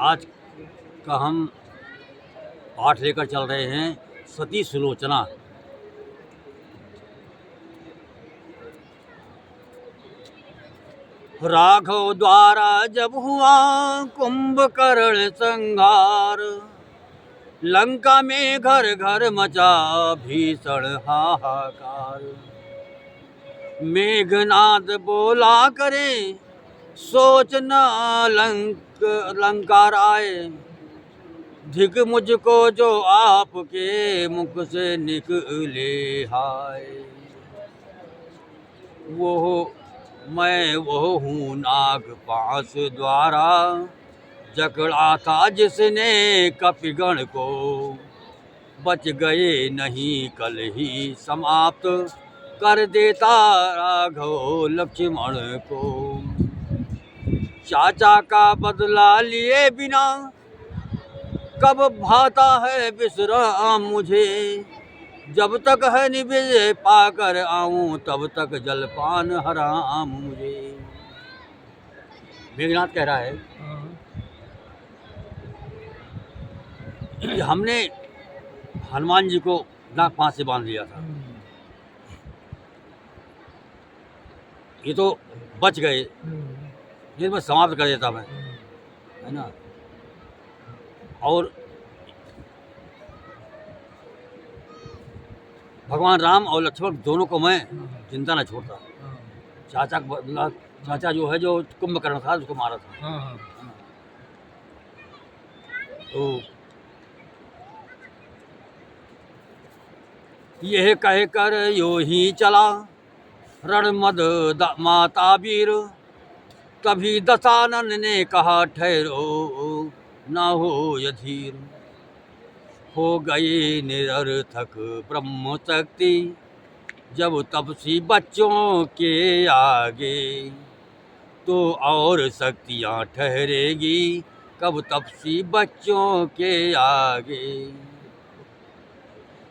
आज का हम पाठ लेकर चल रहे हैं सती सुलोचना। राघव द्वारा जब हुआ कुंभकर्ण संहार, लंका में घर घर मचा भीषण हाहाकार। मेघनाद बोला करे सोच न लंकार आए, धिक मुझको जो आपके मुख से निकले हाय। मैं वो हूँ नागपाश द्वारा, जकड़ा था जिसने कपिगण को, बच गए नहीं कल ही समाप्त कर देता राघव लक्ष्मण को। चाचा का बदला लिए बिना कब भाता है विश्राम मुझे, जब तक है निवेश पाकर आऊं तब तक जलपान हराम मुझे। मेघनाथ कह रहा है कि हमने हनुमान जी को नागपाश से बांध लिया था, ये तो बच गए, ये मैं समाप्त कर देता मैं, है ना। और भगवान राम और लक्ष्मण दोनों को मैं चिंता न छोड़ता। चाचा को बदला, चाचा जो है जो कुंभकर्ण था उसको मारा था। तो यह कहकर यो ही चला रणमद माता वीर, तभी दशानन ने कहा ठहरो ना हो यधीर। हो गई निरर्थक ब्रह्म शक्ति जब तपसी बच्चों के आगे, तो और शक्तियाँ ठहरेगी कब तपसी बच्चों के आगे।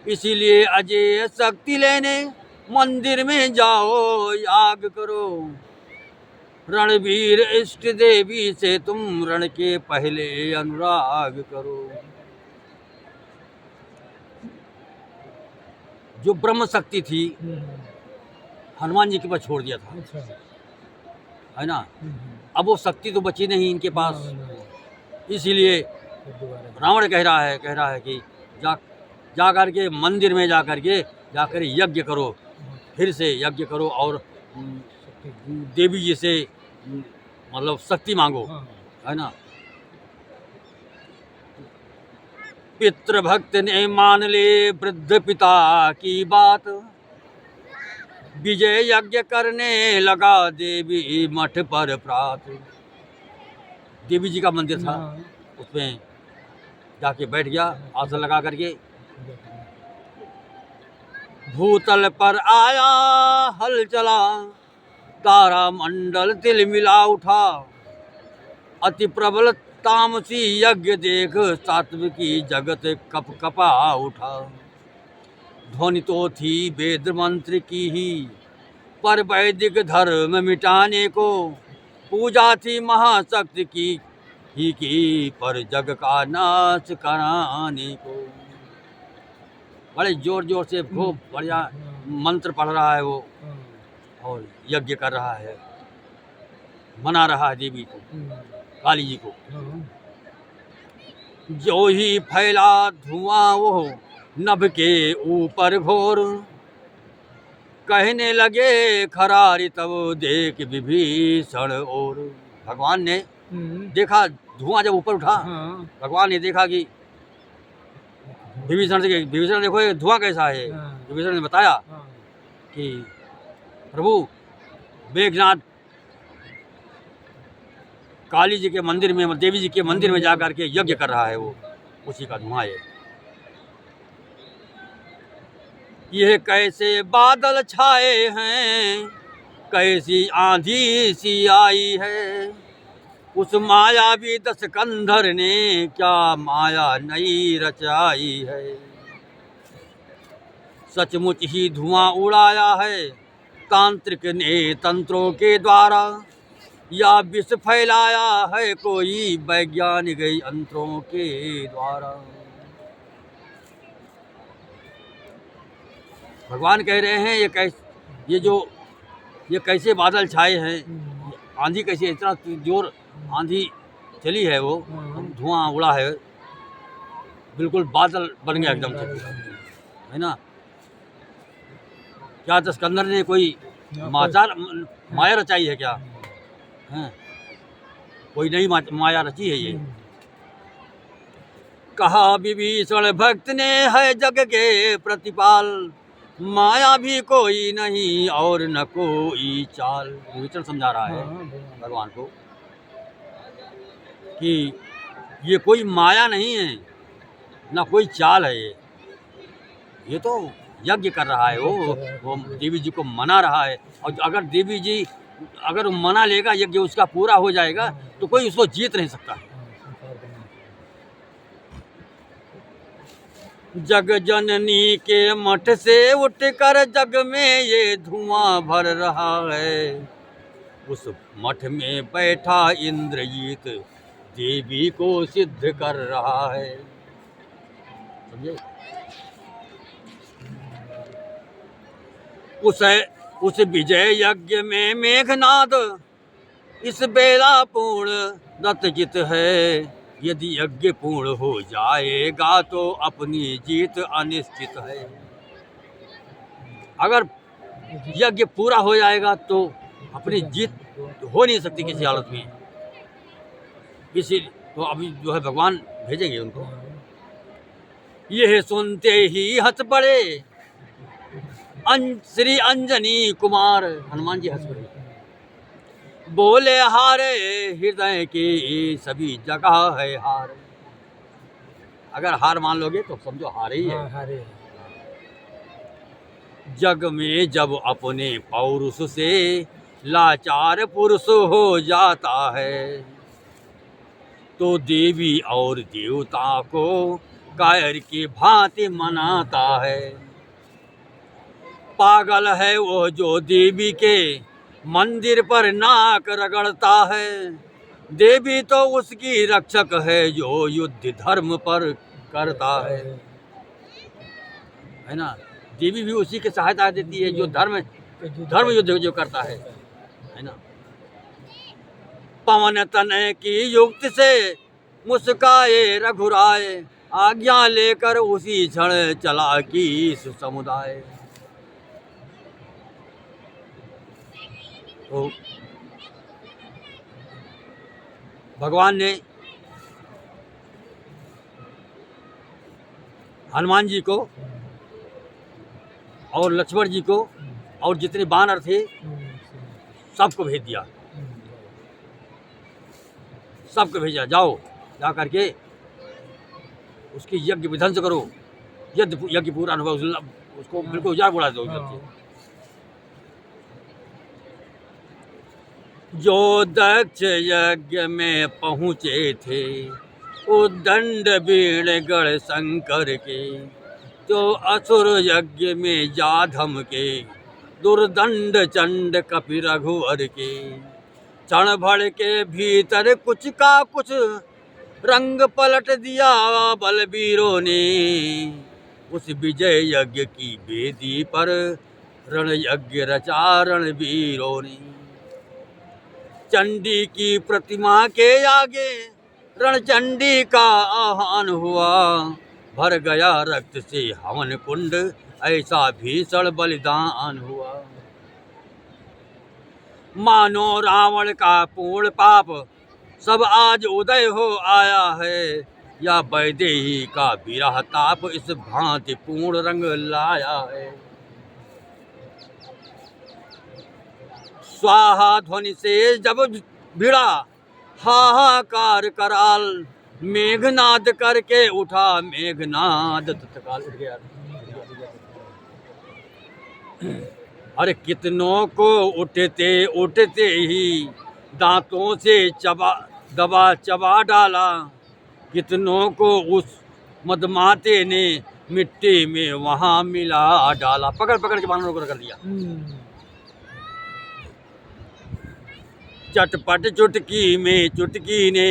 इसीलिए अजय शक्ति लेने मंदिर में जाओ याग करो, रणवीर इष्ट देवी से तुम रण के पहले अनुराग करो। जो ब्रह्म शक्ति थी हनुमान जी के पास छोड़ दिया था, है ना। अब वो शक्ति तो बची नहीं इनके पास, इसीलिए रावण कह रहा है कि जा करके मंदिर में जाकर यज्ञ करो, फिर से यज्ञ करो और देवी जी से मतलब शक्ति मांगो, है ना। पितृभक्त ने मान ले वृद्ध पिता की बात, विजय यज्ञ करने लगा देवी मठ पर प्रात। देवी जी का मंदिर था, उसमें जाके बैठ गया आसन लगा करके। भूतल पर आया हल चला, तारा मंडल तिल मिला उठा। अति प्रबल तामसी यज्ञ देख सात्विकी जगत कप कपा उठा। ध्वनि तो थी वेद मंत्र की ही, पर वैदिक धर्म मिटाने को। पूजा थी महाशक्ति की पर जग का नाश कराने को। बड़े जोर जोर से खूब बढ़िया मंत्र पढ़ रहा है वो, और यज्ञ कर रहा है, मना रहा है देवी को, काली जी को। जो ही फैला धुआं वो नभ के ऊपर घोर, कहने लगे खरारी तब देख विभीषण। और भगवान ने देखा धुआं जब ऊपर उठा, भगवान ने देखा कि विभीषण देखो ये धुआं कैसा है। विभीषण ने बताया कि प्रभु मेघनाथ काली जी के मंदिर में, देवी जी के मंदिर में जाकर के यज्ञ कर रहा है, वो उसी का धुआं है। यह कैसे बादल छाए हैं, कैसी आंधी सी आई है। उस मायावी दस कंधर ने क्या माया नई रचाई है। सचमुच ही धुआं उड़ाया है तांत्रिक ने तंत्रों के द्वारा, या विष फैलाया है कोई वैज्ञानिक यंत्रों के द्वारा। भगवान कह रहे हैं ये कैसे बादल छाए हैं, आंधी कैसे, इतना जोर आंधी चली है, वो धुआं उड़ा है, बिल्कुल बादल बन गया एकदम से, है ना। क्या दस्कंदर ने कोई माया रचाई है क्या? हैं? कोई नई माया रची है ये? कहा विभीषण भक्त ने है जग के प्रतिपाल, माया भी कोई नहीं और न कोई चाल। विभीषण समझा रहा है भगवान को कि ये कोई माया नहीं है, ना कोई चाल है, ये तो यज्ञ कर रहा है, वो देवी जी को मना रहा है। और अगर देवी जी अगर मना लेगा, यज्ञ उसका पूरा हो जाएगा, तो कोई उसको जीत नहीं सकता। जग जननी के मठ से उठकर जग में ये धुआं भर रहा है, उस मठ में बैठा इंद्रजीत देवी को सिद्ध कर रहा है। समझे? उस विजय यज्ञ में मेघनाद इस बेला पूर्ण दत्तजित है, यदि यज्ञ पूर्ण हो जाएगा तो अपनी जीत अनिश्चित है। अगर यज्ञ पूरा हो जाएगा तो अपनी जीत हो नहीं सकती किसी हालत में, इसी तो अभी जो है भगवान भेजेंगे उनको। यह सुनते ही हंस पड़े श्री अंजनी कुमार, हनुमान जी हंस पड़े, बोले हारे हृदय की सभी जगह है हार। अगर हार मान लोगे तो समझो हारे ही है। जग में जब अपने पौरुष से लाचार पुरुष हो जाता है, तो देवी और देवता को कायर की भांति मनाता है। पागल है वो जो देवी के मंदिर पर नाक रगड़ता है, देवी तो उसकी रक्षक है जो युद्ध धर्म पर करता है ना। देवी भी उसी की सहायता देती है जो धर्म युद्ध जो करता है ना। पवन तनय की युक्ति से मुस्काए रघुराय, आज्ञा लेकर उसी क्षण चला की समुदाय। तो भगवान ने हनुमान जी को और लक्ष्मण जी को और जितने वानर थे सबको भेज दिया, सबको भेजा, जाओ जा करके उसकी यज्ञ विध्वंस करो, यज्ञ पूरा न हुआ उसको बिल्कुल उजाड़ बुला दो। जो दक्ष यज्ञ में पहुँचे थे उद्दंड बीण गढ़ शंकर के, जो असुर यज्ञ में जाधम के दुर्दंड चंड कपि रघुवर के। क्षण भर के भीतर कुछ का कुछ रंग पलट दिया बलबीरों ने, उस विजय यज्ञ की वेदी पर रण यज्ञ रचा रणवीरों ने। चंडी की प्रतिमा के आगे रणचंडी का आह्वान हुआ, भर गया रक्त से हवन कुंड ऐसा भीषण बलिदान हुआ। मानो रावण का पूर्ण पाप सब आज उदय हो आया है, या वैदेही का विरह ताप इस भांति पूर्ण रंग लाया है। स्वाहा ध्वनि से जब भिड़ा हाहाकार कराल, मेघनाद करके उठा मेघनाद तत्काल उठ गया। अरे कितनों को उठते उठते ही दांतों से चबा डाला, कितनों को उस मदमाते ने मिट्टी में वहां मिला डाला। पकड़ पकड़ के बानरों को कर दिया। चटपट चुटकी में चुटकी ने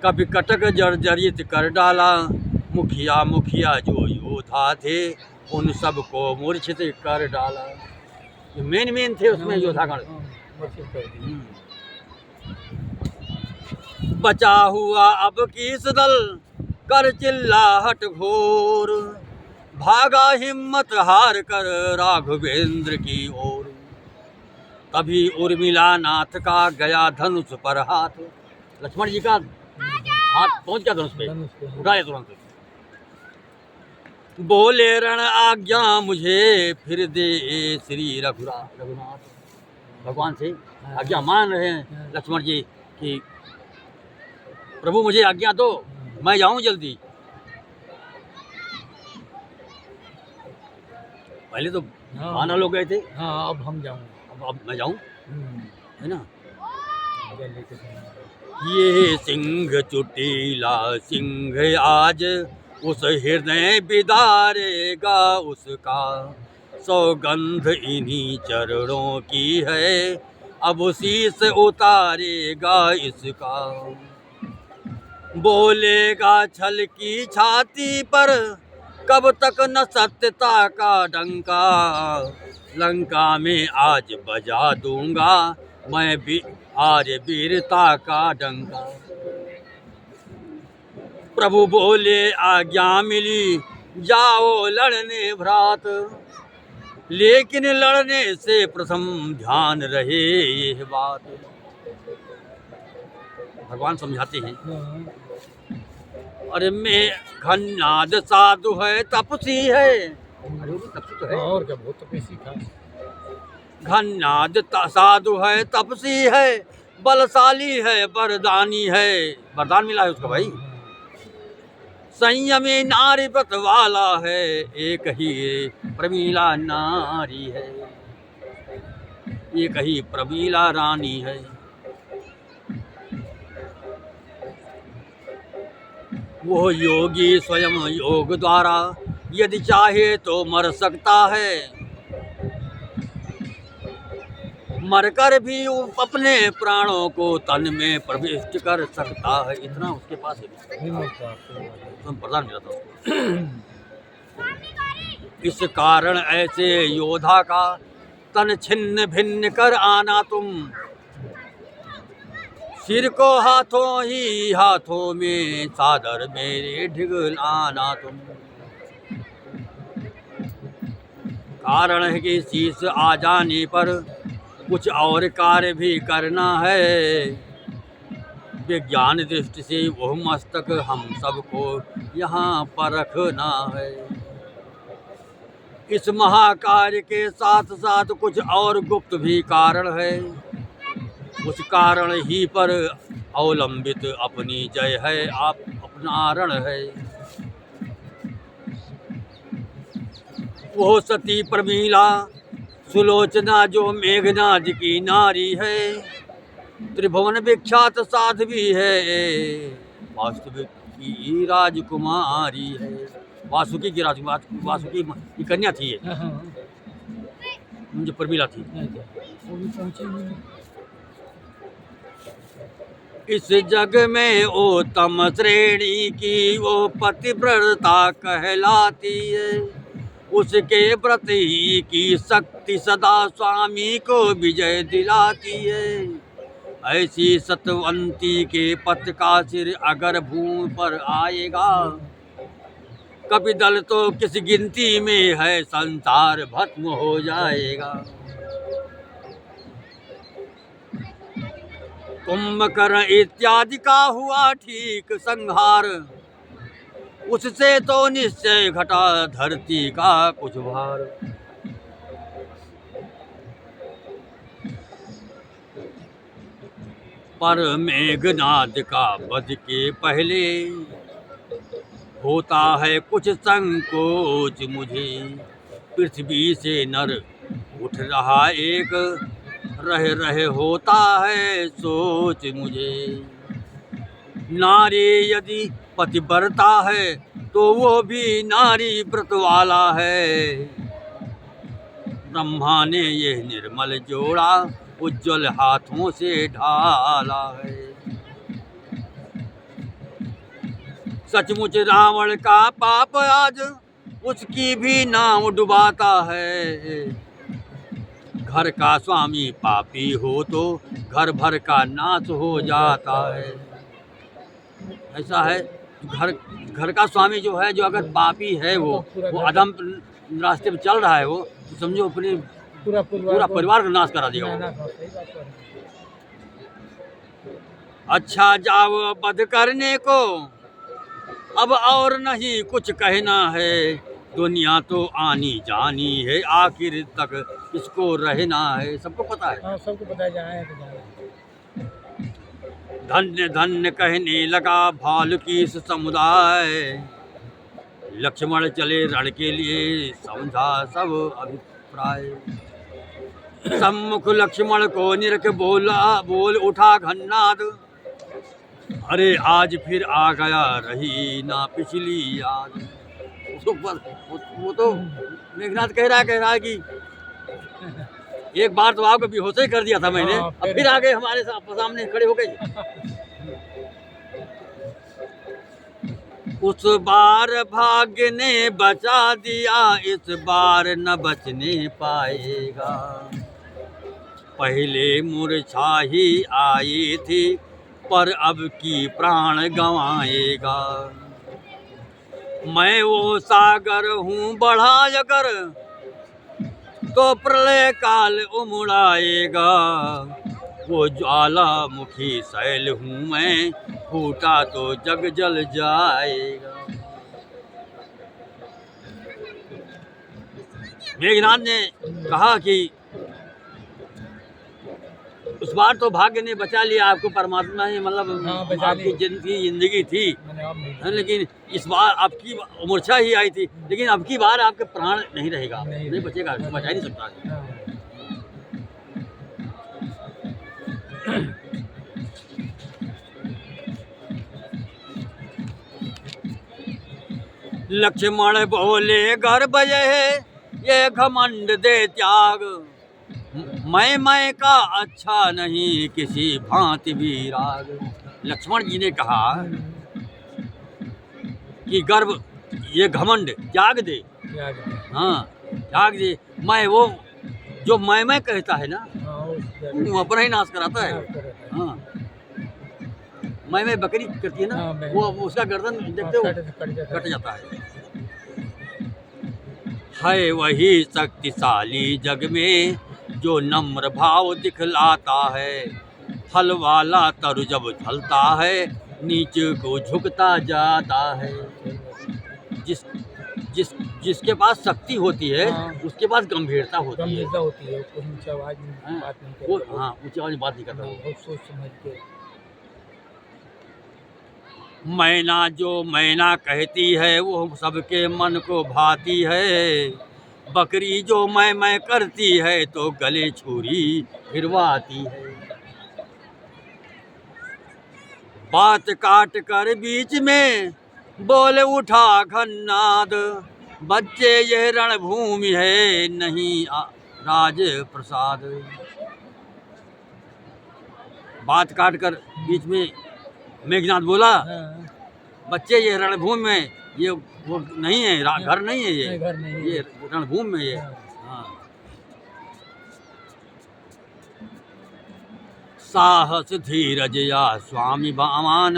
कभी कटक जर्जरित कर डाला। मुखिया मुखिया जो योद्धा थे उन सबको मूर्छित कर डाला। ये मेन थे उसमें योद्धागण। बचा हुआ अब किस दल कर चिल्लाहट घोर, भागा हिम्मत हार कर राघवेंद्र की ओर। तभी उर्मिला नाथ का गया धनुष पर हाथ। लक्ष्मण जी का हाथ पहुंच गया धनुष पे, उठाए तुरंत। बोले रण आज्ञा मुझे फिर दे श्री रघुनाथ। भगवान से आज्ञा मान रहे हैं लक्ष्मण जी कि प्रभु मुझे आज्ञा दो, मैं जाऊं जल्दी। पहले तो माना लोग गए थे। हाँ, अब हम जाऊंगा, अब मैं जाऊं, है ना। ये सिंह चुटीला सिंह आज उस हृदय बिदारेगा उसका, सौगंध इन्हीं चरणों की है अब शीस उतारेगा इसका। बोलेगा छल की छाती पर कब तक न सत्यता का डंका, लंका में आज बजा दूंगा मैं भी आज वीरता का डंका। प्रभु बोले आज्ञा मिली जाओ लड़ने भ्रात, लेकिन लड़ने से प्रथम ध्यान रहे यह बात। भगवान समझाते हैं, अरे मैं घन्नाद साधु है तपसी है। अरे वो तपसी तो है, और क्या, बहुत तपस्वी था। घन्नाद साधु है तपसी है, बलशाली है वरदानी है। वरदान मिला है उसको भाई। संयमी नारी व्रत वाला है, एक ही प्रमीला नारी है, एक ही प्रमीला रानी है। वो योगी स्वयं योग द्वारा यदि चाहे तो मर सकता है, मरकर भी अपने प्राणों को तन में प्रविष्ट कर सकता है। इतना उसके पास है, प्रदान मिला था उसको। इस कारण ऐसे योद्धा का तन छिन्न भिन्न कर आना तुम, सिर को हाथों में सादर मेरे ढिगलाना तुम। कारण है कि शीश आ जाने पर कुछ और कार्य भी करना है, विज्ञान दृष्टि से वह मस्तक हम सबको यहाँ पर रखना है। इस महाकार्य के साथ साथ कुछ और गुप्त भी कारण है, उस कारण ही पर अवलंबित अपनी जय है, आप अपना रण है। वो सती प्रमीला सुलोचना जो मेघनाद की नारी है, त्रिभुवन विख्यात साध्वी है, वास्तविक की राजकुमारी है। वासुकी की राजकुमारी, वासुकी की कन्या थी ये, जो प्रमीला थी। इस जग में उत्तम श्रेणी की वो पतिव्रता कहलाती है, उसके व्रत ही की शक्ति सदा स्वामी को विजय दिलाती है। ऐसी सतवंती के पथ का सिर अगर भूमि पर आएगा, कभी दल तो किस गिनती में है, संसार भस्म हो जाएगा। कुंभकर्ण इत्यादि का हुआ ठीक संहार, उससे तो निश्चय घटा धरती का कुछ भार। पर मेघनाद का वध के पहले होता है कुछ संकोच मुझे, पृथ्वी से नर उठ रहा एक, रहे होता है सोच मुझे। नारी यदि पतिव्रता है तो वो भी नारी व्रत वाला है, ब्रह्मा ने यह निर्मल जोड़ा उज्जवल हाथों से ढाला है। सचमुच रावण का पाप आज उसकी भी नाव डुबाता है। घर का स्वामी पापी हो तो घर भर का नाश हो जाता है। ऐसा है, घर घर का स्वामी जो है, जो अगर पापी है, वो अधम रास्ते पे चल रहा है, वो तो समझो अपने पूरा परिवार का नाश करा देगा वो। अच्छा जाओ वध करने को, अब और नहीं कुछ कहना है। दुनिया तो आनी जानी है, आखिर तक इसको रहना है। सबको पता है। हाँ, सबको पता है, जाए तो जाए। धन्य धन्य कहने लगा भालू की इस समुदाय। लक्ष्मण चले रण के लिए, समझा सब अभिप्राय। सम्मुख लक्ष्मण को निरख बोल उठा घन्नाद। अरे आज फिर आ गया रही ना पिछली याद। वो तो मेघनाथ कह रहा है कि एक बार तो आपको बेहोश ही कर दिया था मैंने, अब फिर आ गए हमारे सामने खड़े हो गए। उस बार भाग्य ने बचा दिया, इस बार न बचने पाएगा। पहले मूर्छा ही आई थी, पर अब की प्राण गंवाएगा। मैं वो सागर हूँ बढ़ा अगर, तो प्रलय काल उमड़ाएगा। वो ज्वालामुखी शैल हूँ मैं, फूटा तो जग जल जाएगा। मेघनाथ ने कहा कि उस बार तो भाग्य ने बचा लिया आपको, परमात्मा ने मतलब आपकी जिंदगी थी, लेकिन इस बार आपकी मूर्छा ही आई थी, लेकिन अब की बार आपके प्राण नहीं रहेगा, नहीं बचेगा, बचा ही नहीं सकता। लक्ष्मण बोले गर्भ ये घमंड दे त्याग। मैं का अच्छा नहीं किसी भांति भी राग। लक्ष्मण जी ने कहा कि गर्भ ये घमंड त्याग दे। हाँ, त्याग दे। मैं वो जो मैं कहता है ना, वो अपना ही नाश कराता है। हाँ, मैं बकरी करती है ना, वो उसका गर्दन देखते हो कट जाता है वही शक्तिशाली जग में जो नम्र भाव दिखलाता है। फल वाला तरु जब ढलता है, नीचे को झुकता जाता है। जिसके पास शक्ति होती है, उसके पास गंभीरता होती है। ऊंची आवाज में बात नहीं करता। हाँ, ऊंची आवाज में बात नहीं करता वो। बहुत सोच समझ के। मैना जो मैना कहती है, वो सबके मन को भाती है। बकरी जो मैं करती है, तो गले छुरी फिरवाती है। बात काट कर बीच में बोले उठा घन्नाद। बच्चे यह रणभूमि है, नहीं राज प्रसाद। बात काट कर बीच में मेघनाथ बोला, बच्चे ये रणभूमि में, ये वो नहीं है, घर नहीं है, ये रणभूमि में ये। हाँ। साहस धीरज या स्वाभिमान,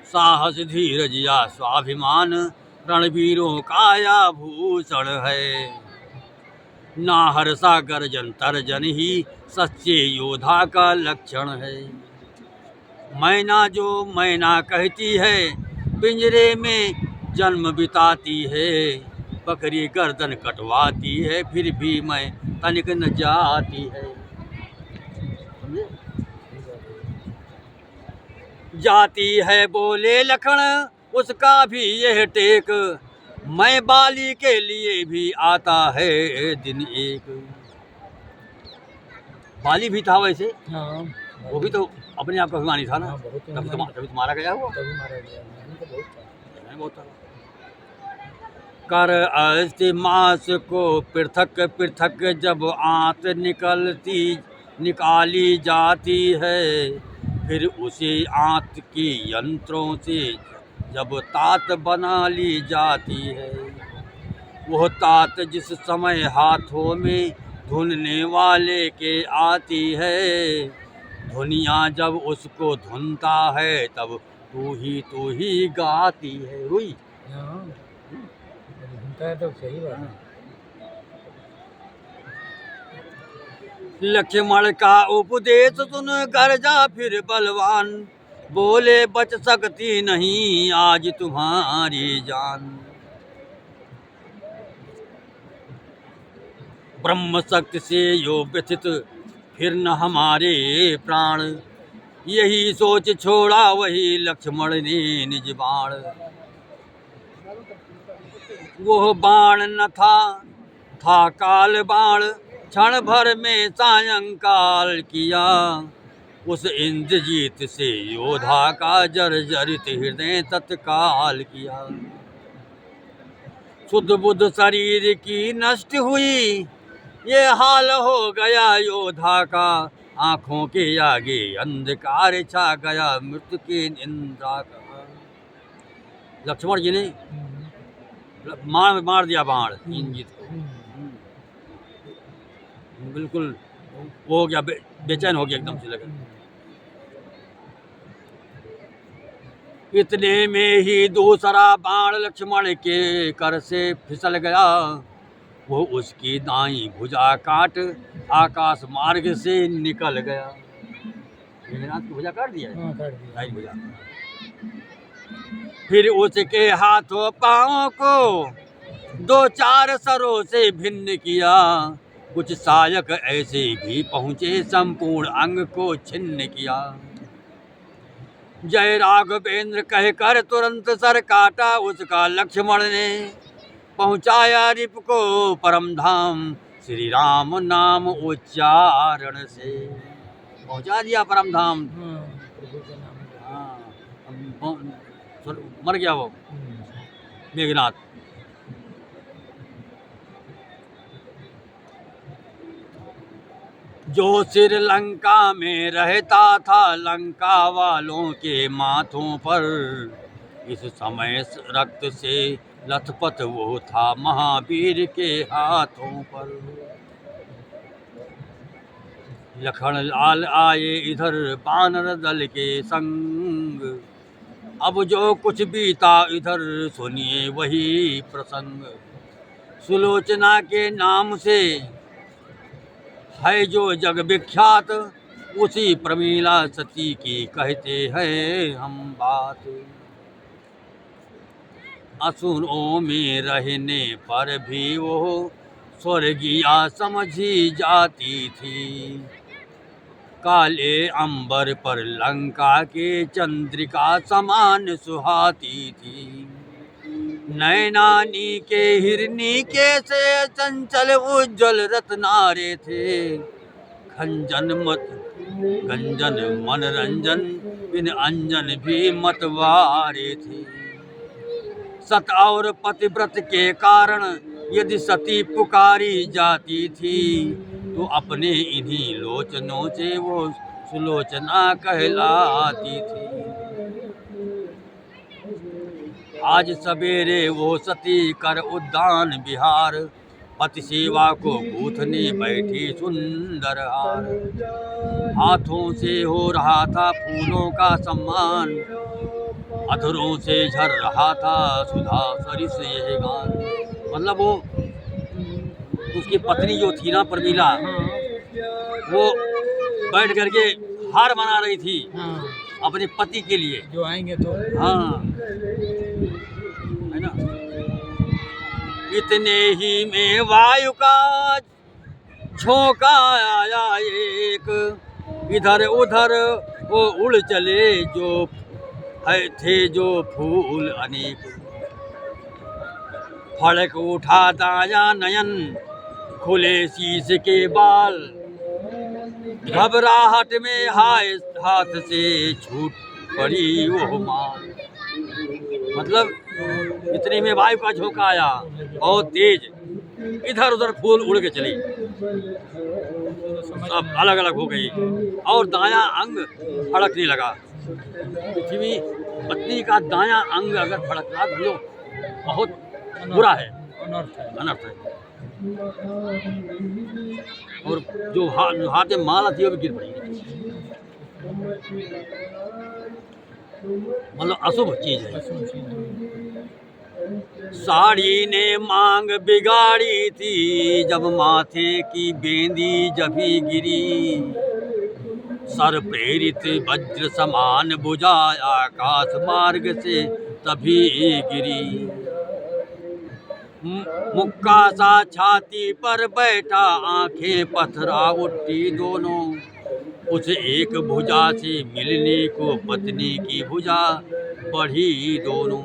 साहस धीरज या स्वाभिमान, रणवीरों का या भूषण है। ना हर्षा गर्जन तर्जन ही सच्चे योद्धा का लक्षण है। मैना जो मैना कहती है, पिंजरे में जन्म बिताती है। बकरी गर्दन कटवाती है, फिर भी मैं तनिक न जाती है। जाती है बोले लखन, उसका भी यह टेक। मैं बाली के लिए भी आता है दिन एक। बाली भी था वैसे, वो भी तो अपने आप का अभिमानी था ना, तभी तो मारा गया वो। कर अस्ति मांस को पृथक पृथक जब आंत निकलती निकाली जाती है, फिर उसे आंत के यंत्रों से जब तात बना ली जाती है। वह तात जिस समय हाथों में धुनने वाले के आती है, धुनिया जब उसको धुनता है तब तू ही गाती है। हुई हाँ, घूमता है तो सही बात है। लक्ष्मण का उपदेश सुन कर जा फिर बलवान, बोले बच सकती नहीं आज तुम्हारी जान। ब्रह्म शक्ति से यो व्यथित फिर न हमारे प्राण, यही सोच छोड़ा वही लक्ष्मण ने निज बाण। वह बाण न था काल बाण, क्षण भर में सायंकाल किया। उस इंद्रजीत से योधा का जर्जरित हृदय तत्काल किया। शुद्ध बुद्ध शरीर की नष्ट हुई, ये हाल हो गया योधा का। आंखों के आगे अंधकार छा गया मृत्यु के निंदा का। लक्ष्मण जी ने मार दिया बाण इंद्रजीत को। बिल्कुल वो हो गया, बेचैन हो गया एकदम से लगा। इतने में ही दूसरा बाण लक्ष्मण के कर से फिसल गया। वो उसकी दाई भुजा काट आकाश मार्ग से निकल गया। मेघनाथ की भुजा काट दिया है? हाँ, काट दिया। दाई भुजा। फिर उसके हाथों पांवों को दो चार सरों से भिन्न किया। कुछ सायक ऐसे भी पहुंचे संपूर्ण अंग को छिन्न किया। जय राघवेंद्र कहकर तुरंत सर काटा उसका लक्ष्मण ने, पहुंचाया रिप को परम धाम श्री राम नाम उच्चारण से। पहुंचा दिया परम धाम। हाँ, प्रभु का नाम। हाँ, मर गया वो मेघनाथ। जो श्रीलंका में रहता था लंका वालों के माथों पर, इस समय रक्त से लथपथ वो था महावीर के हाथों पर। लखन लाल आए इधर बानर दल के संग, अब जो कुछ बीता इधर सुनिए वही प्रसंग। सुलोचना के नाम से है जो जग विख्यात, उसी प्रमीला सती की कहते हैं हम बात। असुरों में रहने पर भी वो स्वर्गीया समझी जाती थी। काले अंबर पर लंका के चंद्रिका समान सुहाती थी। नैनानी के हिरनी के से चंचल उज्जवल रत्नारे थे। खंजन मत गंजन मनरंजन बिन अंजन भी मतवारे थे। सत और पतिव्रत के कारण यदि सती पुकारी जाती थी, तो अपने इन्हीं लोचनों से वो सुलोचना कहलाती थी। आज सवेरे वो सती कर उद्यान विहार, पति सेवा को गूथने बैठी सुंदर हार। हाथों से हो रहा था फूलों का सम्मान, अधरों से झर रहा था सुधा सरिस यह गान। मतलब वो उसकी पत्नी जो थी ना प्रमीला, वो बैठ करके हार मना रही थी हाँ, अपने पति के लिए। जो आएंगे तो। हाँ, है ना। इतने ही में वायु का झोंका आया एक, इधर उधर वो उड़ चले जो थे जो फूल अनेक। फड़क उठा दाया नयन खुले शीश के बाल, घबराहट में हाथ से छूट पड़ी वो माल। मतलब इतने में वायु का झोंका आया बहुत तेज, इधर उधर फूल उड़ के चली। सब अलग अलग हो गई और दायां अंग फड़कने लगा। पृथ्वी पत्नी का दायां अंग अगर फड़कना तो बहुत बुरा है, अनर्थ है। और जो हाथ में माला थी वो भी गिर पड़ी, मतलब अशुभ चीज है। साड़ी ने मांग बिगाड़ी थी जब माथे की बेंदी जभी गिरी, सर प्रेरित वज्र समान बुझा आकाश मार्ग से तभी गिरी। मुक्का सा छाती पर बैठा आंखें पथरा उठी दोनों, उस एक भुजा से मिलने को पत्नी की भुजा बढ़ी दोनों।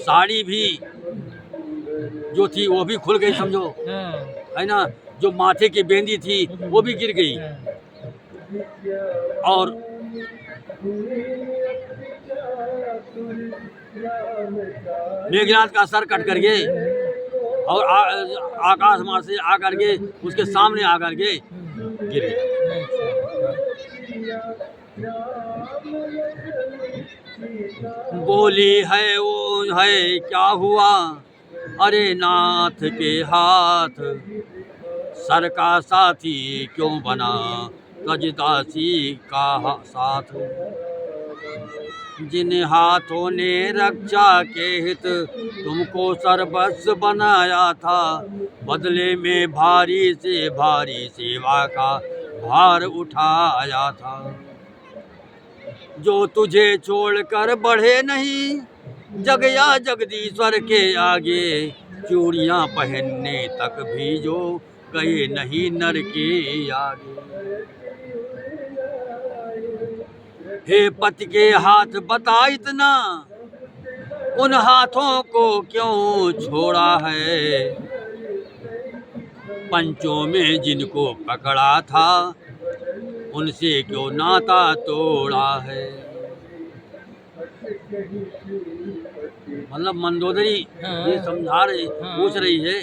साड़ी भी जो थी वो भी खुल गई समझो, है ना। जो माथे की बेंदी थी वो भी गिर गई और मेघनाथ का सर कट कर गए और आकाश मार्ग से आकर के उसके सामने आकर के गिर गया। बोली है वो है क्या हुआ, अरे नाथ के हाथ सर का साथी क्यों बना तजदासी का साथ। जिन हाथों ने रक्षा के हित तुमको सर्वस्व बनाया था, बदले में भारी से भारी सेवा का भार उठाया था। जो तुझे छोड़कर बढ़े नहीं जग या जगदीश्वर के आगे, चूड़ियां पहनने तक भी जो कहे नहीं नर के आगे। हे पति के हाथ बता इतना, उन हाथों को क्यों छोड़ा है, पंचों में जिनको पकड़ा था उनसे क्यों नाता तोड़ा है। मतलब मंदोदरी ये समझा रही, पूछ रही है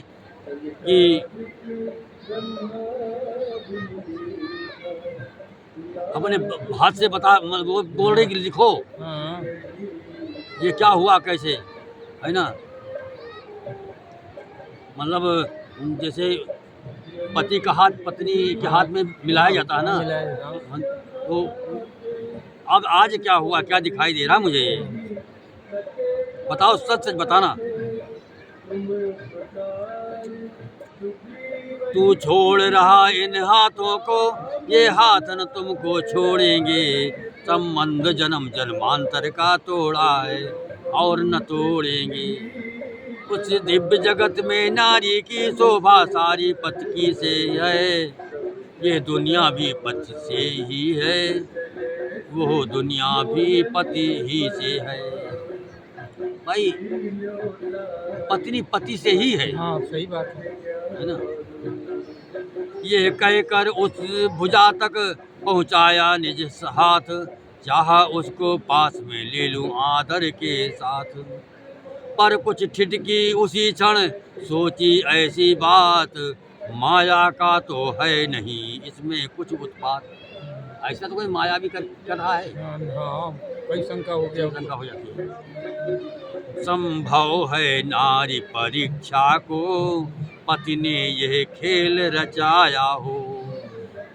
कि अपने हाथ से बता, वो बोल रही कि लिखो ये क्या हुआ कैसे, है ना। मतलब जैसे पति का हाथ पत्नी के हाथ में मिलाया जाता है ना, तो अब आज क्या हुआ, क्या दिखाई दे रहा मुझे, ये बताओ, सच सच बताना। तू छोड़ रहा इन हाथों को, ये हाथ न तुमको छोड़ेंगे, संबंध जन्म जन्मांतर का तोड़ा है और न तोड़ेंगे। कुछ दिव्य जगत में नारी की शोभा सारी पति की से है, ये दुनिया भी पति से ही है, वो दुनिया भी पति ही से है। भाई पत्नी पति से ही है। हाँ सही बात है ना। ये कहकर उस भुजा तक पहुंचाया निज हाथ, चाहा उसको पास में ले लूं आदर के साथ। पर कुछ ठिठकी उसी क्षण सोची ऐसी बात, माया का तो है नहीं इसमें कुछ उत्पात। ऐसा तो कोई माया भी कर रहा है। हाँ कोई शंका हो गया, शंका हो जाती है। संभव है नारी परीक्षा को पति ने यह खेल रचाया हो,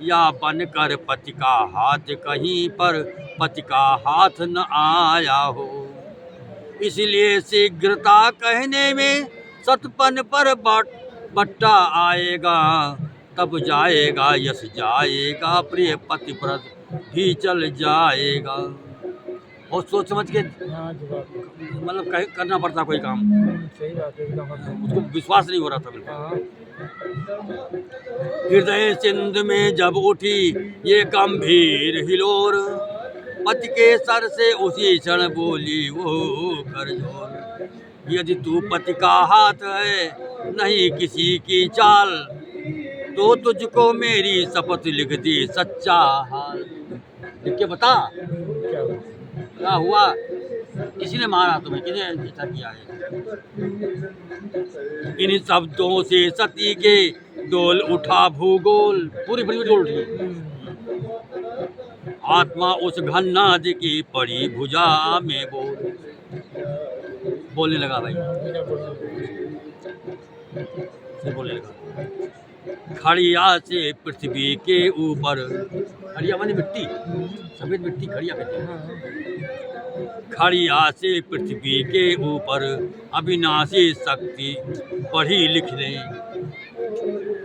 या बनकर पति का हाथ कहीं पर पति का हाथ न आया हो। इसलिए शीघ्रता कहने में सतपन पर बट्टा आएगा, तब जाएगा यश जाएगा, प्रिय पतिव्रत भी चल जाएगा। और सोच समझ के मतलब करना पड़ता कोई काम। सही बात है, उसको विश्वास नहीं हो रहा था बिल्कुल। हृदय सिंध में जब उठी ये गंभीर हिलोर, पति के सर से उसी क्षण बोली वो करजोर। यदि तू पति का हाथ है नहीं किसी की चाल, तो तुझको मेरी शपथ लिख दी सच्चा हाल। लिख के बता क्या हुआ, किसी ने मारा तुम्हें, किसी ने ऐसा किया है। इन शब्दों से सती के डोल उठा भूगोल, पूरी पृथ्वी डोल उठी। आत्मा उस घन्नाद की पड़ी भुजा में बोलने लगा भाई, फिर बोलने लगा। खड़िया से पृथ्वी के ऊपर, खड़िया माने मिट्टी, सफेद मिट्टी खड़िया कहते हैं। खड़िया से पृथ्वी के ऊपर अविनाशी शक्ति पढ़ी लिखने,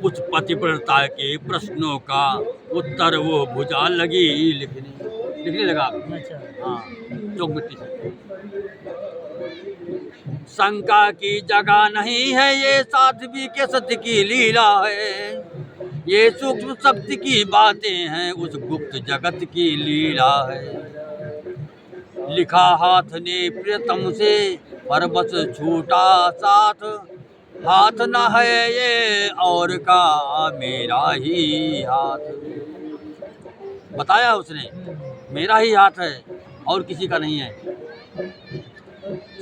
कुछ पतिव्रता के प्रश्नों का उत्तर वो भुजा लगी लिखने लगा। हाँ, चौक मिट्टी से। शंका की जगह नहीं है, ये साध्वी के सत्य की लीला है। ये सूक्ष्म शक्ति की बातें हैं, उस गुप्त जगत की लीला है। लिखा हाथ ने प्रियतम से, पर बस छूटा साथ। हाथ न है ये और का, मेरा ही हाथ। बताया उसने, मेरा ही हाथ है और किसी का नहीं है।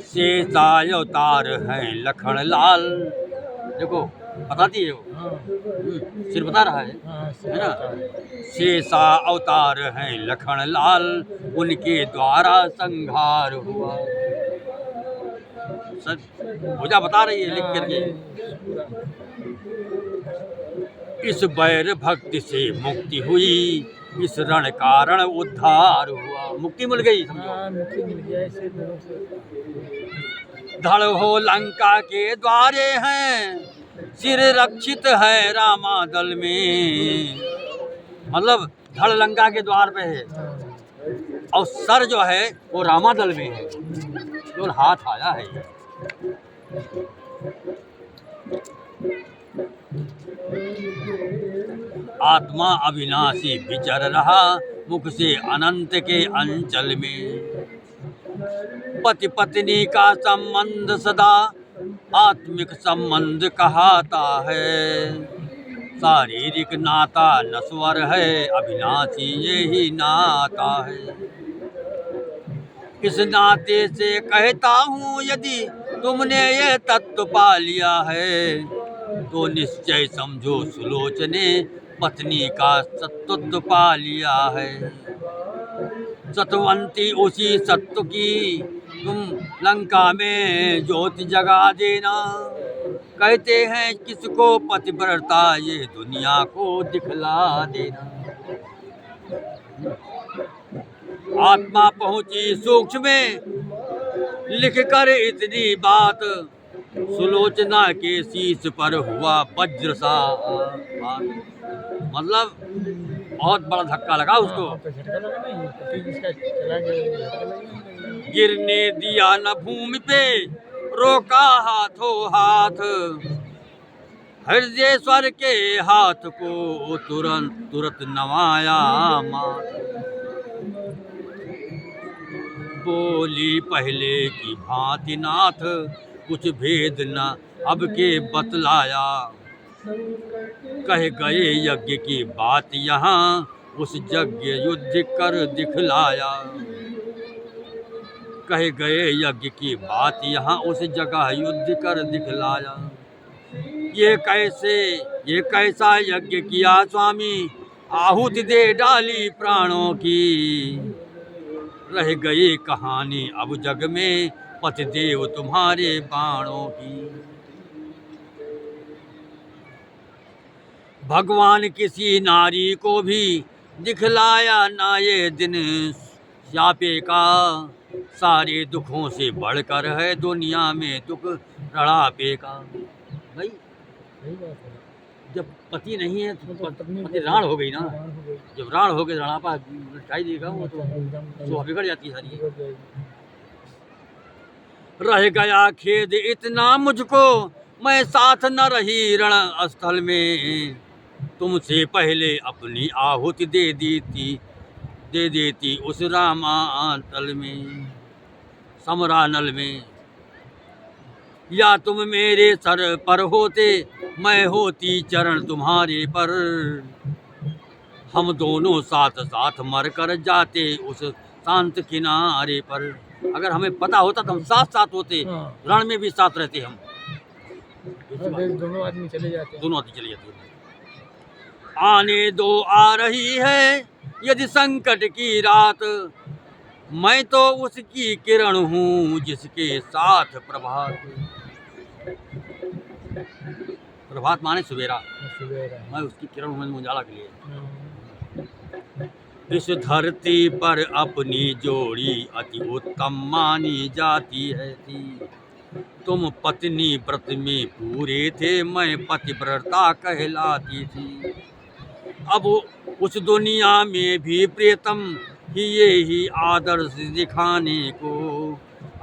शेषा अवतार हैं लखन लाल, देखो बताती है वो, सिर बता रहा है ना। शेषा अवतार हैं लखन लाल, उनके द्वारा संहार हुआ। भुजा बता रही है लिख करके। इस बैर भक्ति से मुक्ति हुई, इस रण कारण उद्धार हुआ। मुक्ति मिल गई समझो। मुक्ति मिल गया ऐसे लोगों से। धड़ हो लंका के द्वारे हैं, सिर रक्षित है रामा दल में। मतलब धड़ लंका के द्वार पे है और सर जो है वो रामा दल में है, और हाथ आया है। आत्मा अविनाशी विचर रहा, मुख से अनंत के अंचल में। पति पत्नी का संबंध सदा आत्मिक संबंध कहाता है। शारीरिक नाता नश्वर है, अविनाशी यही नाता है। इस नाते से कहता हूँ, यदि तुमने ये तत्व पा लिया है, तो निश्चय समझो सुलोचने, पत्नी का सत्व पा लिया है। सतवंती उसी सत्व की तुम लंका में ज्योति जगा देना। कहते हैं किसको पतिव्रता, ये दुनिया को दिखला देना। आत्मा पहुंची सूक्ष्म में, लिख कर इतनी बात। सुलोचना के शीश पर हुआ वज्र सा बात। मतलब बहुत बड़ा धक्का लगा उसको। गिरने दिया न भूमि पे, रोका हाथों हाथ। हृदयेश्वर के हाथ को तुरंत नवाया मात। बोली पहले की भांति नाथ, कुछ भेद न अब के बतलाया। कह गए यज्ञ की बात यहाँ, उस यज्ञ युद्ध कर दिखलाया। कह गए यज्ञ की बात यहाँ, उस जगह युद्ध कर दिखलाया। ये कैसा यज्ञ किया स्वामी, आहुति दे डाली प्राणों की। रह गई कहानी अब जग में, पतिदेव तुम्हारे बाणों की। भगवान किसी नारी को भी दिखलाया ना ये दिन श्यापे का। सारे दुखों से बढ़कर है दुनिया में दुख रड़ापे का। भाई जब पति नहीं है तो पति राण हो गई ना। जब राण हो गई, रणापा दिखाई देगा, वो तो बिगड़ जाती है सारी। रह गया खेद इतना मुझको, मैं साथ न रही रण स्थल में। तुमसे पहले अपनी आहुति दे देती उस रामातल में, समरानल में। या तुम मेरे सर पर होते, मैं होती चरण तुम्हारे पर। हम दोनों साथ साथ मर कर जाते उस शांत किनारे पर। अगर हमें पता होता तो हम साथ साथ होते, रण में भी साथ रहते हम। दोनों आदमी चले जाते। दोनों आदमी चले जाते। आने दो आ रही है यदि संकट की रात, मैं तो उसकी किरण हूँ जिसके साथ प्रभात। प्रभात माने सवेरा, सवेरा। मैं उसकी किरण हूँ, मैं उजाला के लिए। हाँ। इस धरती पर अपनी जोड़ी अति उत्तम मानी जाती है थी। तुम पत्नी व्रत में पूरे थे, मैं पतिव्रता कहलाती थी। अब उस दुनिया में भी प्रियतम ही ये ही आदर्श दिखाने को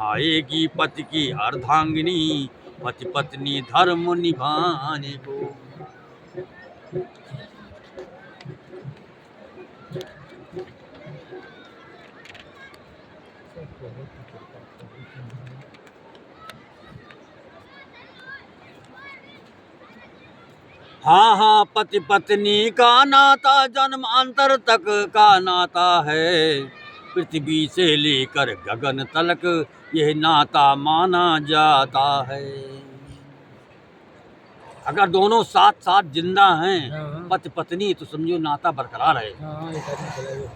आएगी पति की अर्धांगिनी, पति पत्नी धर्म निभाने को। हाँ हाँ, पति पत्नी का नाता जन्मांतर तक का नाता है। पृथ्वी से लेकर गगन तलक यह नाता माना जाता है। अगर दोनों साथ साथ जिंदा हैं, हाँ। पति पत्नी, तो समझो नाता बरकरार है। हाँ, एक आदमी चला गया।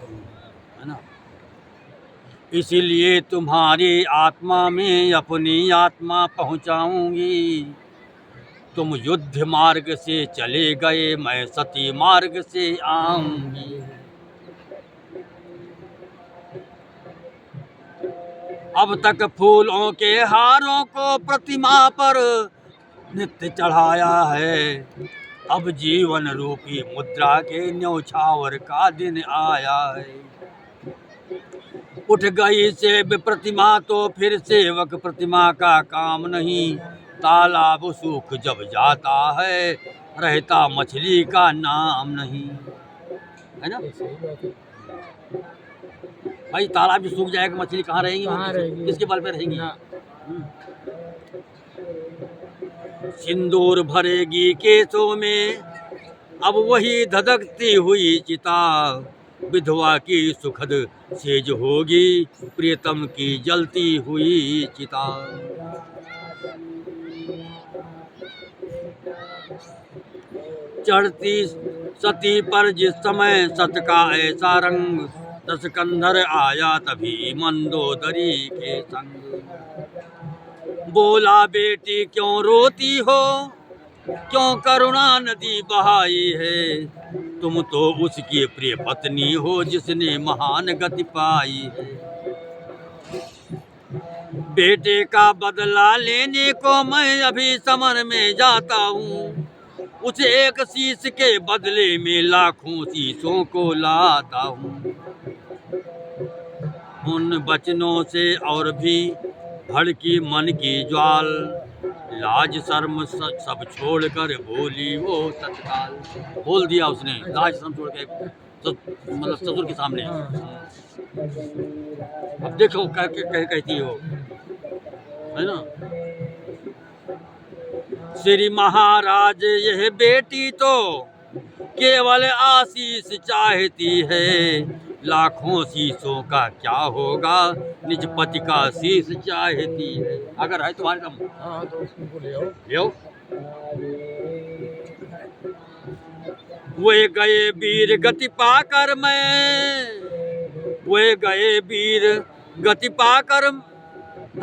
है ना। इसीलिए तुम्हारी आत्मा में अपनी आत्मा पहुंचाऊंगी। तुम युद्ध मार्ग से चले गए, मैं सती मार्ग से आऊंगी। अब तक फूलों के हारों को प्रतिमा पर नित्य चढ़ाया है, अब जीवन रूपी मुद्रा के न्यौछावर का दिन आया है। उठ गई सेव प्रतिमा तो फिर सेवक प्रतिमा का काम नहीं। तालाब सूख जब जाता है, रहता मछली का नाम नहीं। है ना सही बात है। भाई, तालाब भी सूख जाएगा, मछली कहाँ रहेगी? कहाँ रहेगी? किसके बल पे रहेगी? ना। सिंदूर भरेगी केसों में, अब वही धधकती हुई चिता। विधवा की सुखद सेज होगी, प्रियतम की जलती हुई चिता। चढ़ती सती पर जिस समय सत का ऐसा रंग, दशकंधर आया तभी मंदोदरी के संग। बोला, बेटी क्यों रोती हो, क्यों करुणा नदी बहाई है। तुम तो उसकी प्रिय पत्नी हो जिसने महान गति पाई है। बेटे का बदला लेने को मैं अभी समन में जाता हूँ, उस एक शीश के बदले में लाखों शीशों को लाता हूँ। उन वचनों से और भी भड़की मन की ज्वाल, लाज शर्म सब छोड़कर बोली वो तत्काल। बोल दिया उसने, लाज शर्म छोड़ के, मतलब ससुर के सामने। अब देखो कहती हो, है ना। श्री महाराज, यह बेटी तो केवल आशीष चाहती है, लाखों शीशों का क्या होगा, निज पति का शीश चाहती है। अगर है तुम्हारे दम, हाँ, तो उसको ले आओ। ले आओ। वे गए वीर गति पाकर वे गए वीर गति पाकर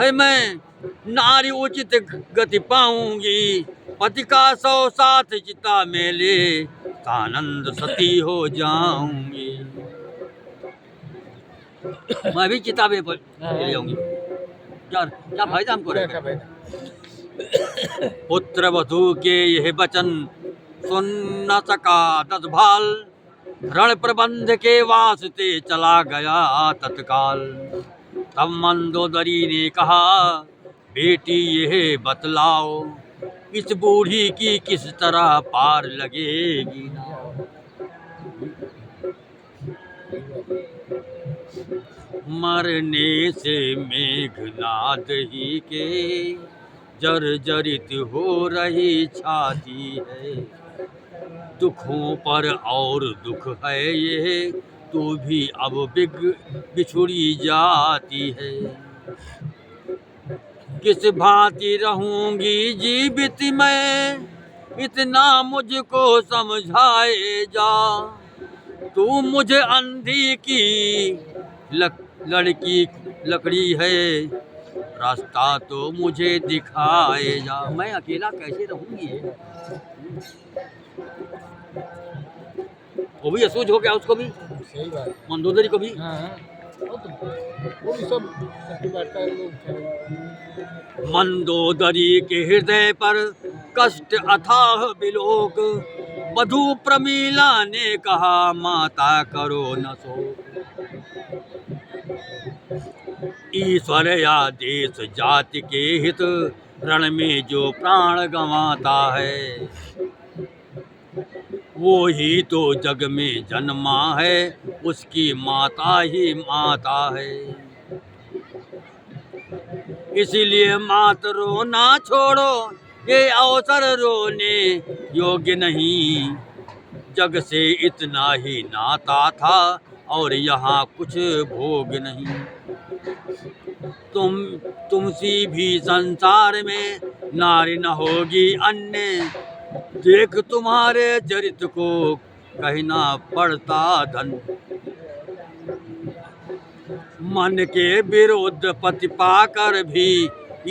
है मैं नारी उचित गति पाऊंगी। पति का 100 साथ चिता में ले, आनंद सती हो जाऊंगी। मैं भी चिता में ले जाऊंगी। क्या फायदा हमको रहेगा? पुत्र वधू के यह वचन सुन न सका 10 भाल, रण प्रबंध के वास्ते चला गया तत्काल। तब मंदोदरी ने कहा, बेटी यह बतलाओ, इस बूढ़ी की किस तरह पार लगेगी। मरने से मेघनाद ही के जर्जरित हो रही छाती है। दुखों पर और दुख है ये, तू भी अब बिछुड़ी जाती है। किस भांति रहूंगी जीवित मैं, इतना मुझको समझाए जा। तू मुझे अंधी की लड़की लकड़ी है, रास्ता तो मुझे दिखाए जा। मैं अकेला कैसे रहूंगी? वो भी असूझ हो गया, उसको भी, सही बात है। मंदोदरी को भी। हाँ हाँ, वो भी सब सबकी बात है लोग। मंदोदरी के हृदय पर कष्ट अथाह बिलोक, वधू प्रमीला ने कहा माता करो न शोक। ईश्वर या देश जाति के हित रण में जो प्राण गंवाता है, वो ही तो जग में जन्मा है, उसकी माता ही माता है। इसीलिए मात रोना छोड़ो, ये अवसर रोने योग्य नहीं। जग से इतना ही नाता था और यहाँ कुछ भोग नहीं। तुमसी भी संसार में नारी न होगी अन्य, देख तुम्हारे चरित्र को कहना पड़ता धन। मन के विरोध पति पाकर भी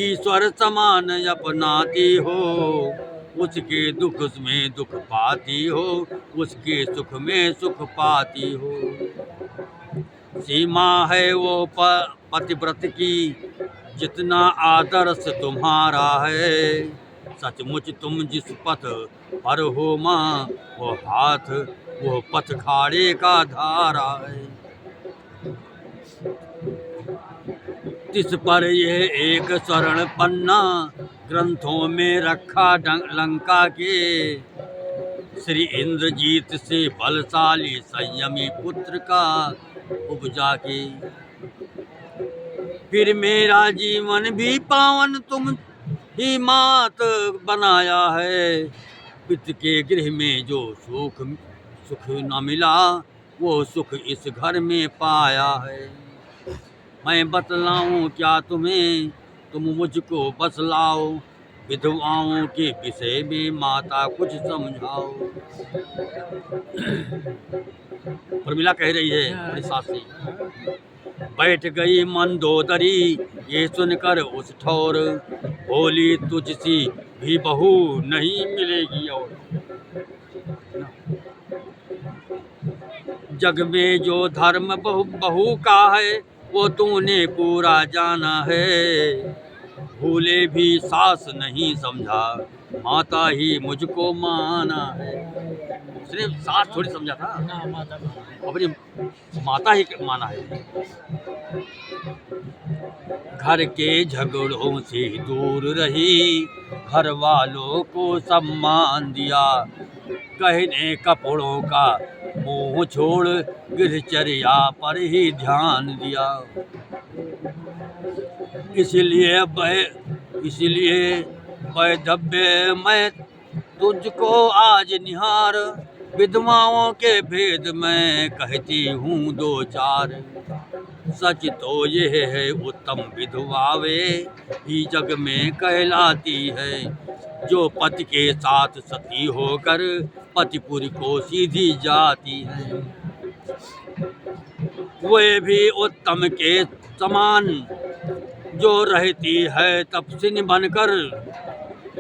ईश्वर समान अपनाती हो, उसके दुख में दुख पाती हो, उसके सुख में सुख पाती हो। सीमा है वो पतिव्रत की, जितना आदर्श तुम्हारा है। सचमुच तुम जिस पथ पर हो माँ, वो हाथ वो पथ खाड़े का धारा है। तिस पर ये एक स्वर्ण पन्ना ग्रंथों में रखा लंका के, श्री इंद्रजीत से बलशाली संयमी पुत्र का उपजा के। फिर मेरा जीवन भी पावन तुम ही मात बनाया है। पिता के गृह में जो सुख न मिला, वो सुख इस घर में पाया है। मैं बतलाऊं क्या तुम्हें, तुम मुझको बतलाओ, विधवाओं के विषय में माता कुछ समझाओ। प्रमिला कह रही है अपनी सास से। बैठ गई मंदोदरी ये सुनकर उस ठौर, बोली तुझसी भी बहू नहीं मिलेगी और। जग में जो धर्म बहू का है, वो तूने पूरा जाना है। भूले भी सास नहीं समझा, माता ही मुझको माना है। सिर्फ सास थोड़ी समझा था, अपनी माता ही माना है। घर के झगड़ों से दूर रही, घर वालों को सम्मान दिया। गहने कपड़ों का मोह छोड़, गृहचर्या पर ही ध्यान दिया। इसलिए वैधव्य मैं तुझको आज निहार, विधवाओं के भेद मैं कहती हूँ दो चार। सच तो यह है उत्तम विधवावे ही जग में कहलाती है, जो पति के साथ सती होकर पतिपुर को सीधी जाती है। वे भी उत्तम के समान जो रहती है तपस्विनी बनकर,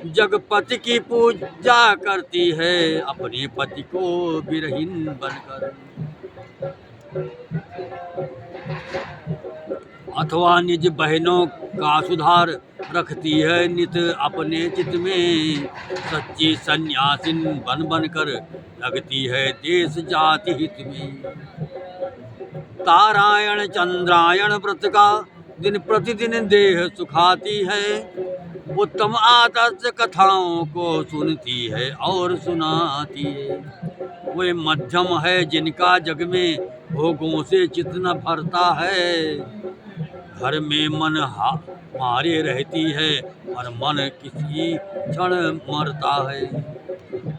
जगपति की पूजा करती है अपने पति को विरहीन बनकर। अथवा निज बहनों का सुधार रखती है नित अपने चित्त में, सच्ची सन्यासिन बन कर लगती है देश जाति हित में। तारायण चंद्रायण व्रत का दिन प्रतिदिन देह सुखाती है, उत्तम आदर्श कथाओं को सुनती है और सुनाती है। वे मध्यम है जिनका जग में भोगों से चित्त न भरता है, घर में मन मारे रहती है और मन किसी क्षण मरता है।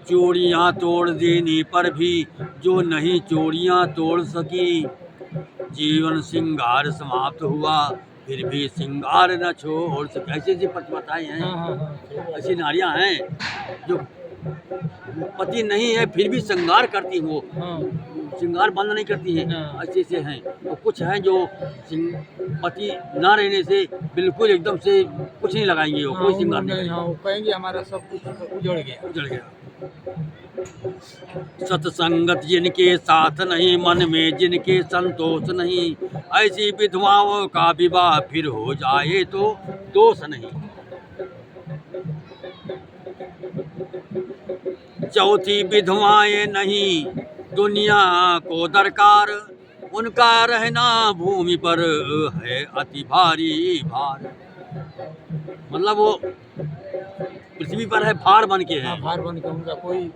चूड़ियाँ तोड़ देने पर भी जो नहीं चूड़ियाँ तोड़ सकी, जीवन श्रृंगार समाप्त हुआ फिर भी श्रृंगार न छोड़ सके। ऐसे पतिव्रताएं हैं, ऐसी नारियां हैं जो पति नहीं है फिर भी श्रृंगार करती हैं वो, हाँ श्रृंगार बंद नहीं करती हैं, हाँ। ऐसे ऐसे हैं। और कुछ हैं जो पति ना रहने से बिल्कुल एकदम से कुछ नहीं लगाएंगे, वो हाँ, कोई श्रृंगार उन्होंने नहीं हाँ वो कहेंगे हमारा सब कुछ उजड़ गया। उजड़ गया। सत्संगत जिनके साथ नहीं, मन में जिनके संतोष नहीं, ऐसी विधवाओं का विवाह फिर हो जाए तो दोष नहीं। चौथी विधवाएं नहीं दुनिया को दरकार, उनका रहना भूमि पर है अति भारी भार। मतलब वो पृथ्वी पर है भार बन के हाँ है। भार बन के उनका कोई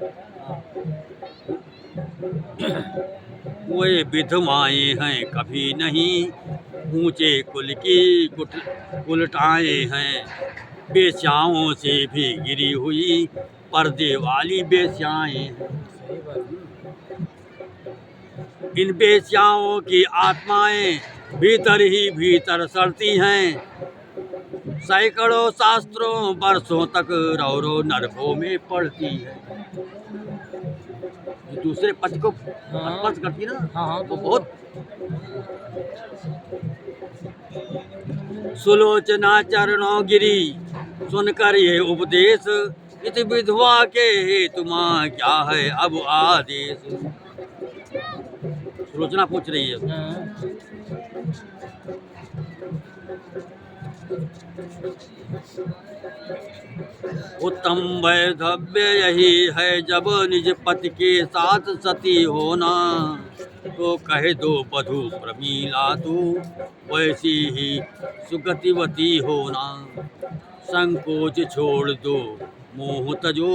वे विधवाएं हैं कभी नहीं, ऊंचे कुल की उलटाएं हैं, बेस्याओं से भी गिरी हुई पर्दे वाली बेस्याएं हैं। सही बात है। इन बेस्याओं की आत्माएं भीतर ही भीतर सड़ती हैं, सैकड़ों शास्त्रों वर्षों तक रौरो नरकों में पड़ती है। जो दूसरे पति को स्पर्श करती है ना, हाँ हाँ वो बहुत। सुलोचना चरणों गिरी सुनकर ये उपदेश, इस विधवा के हेतु मां क्या है अब आदेश। सुलोचना पूछ रही है। हाँ। उत्तम वैधव्य यही है जब निज पति के साथ सती होना, तो कहे दो वधू प्रमीला तू वैसी ही सुगतिवती होना। संकोच छोड़ दो मोह तजो,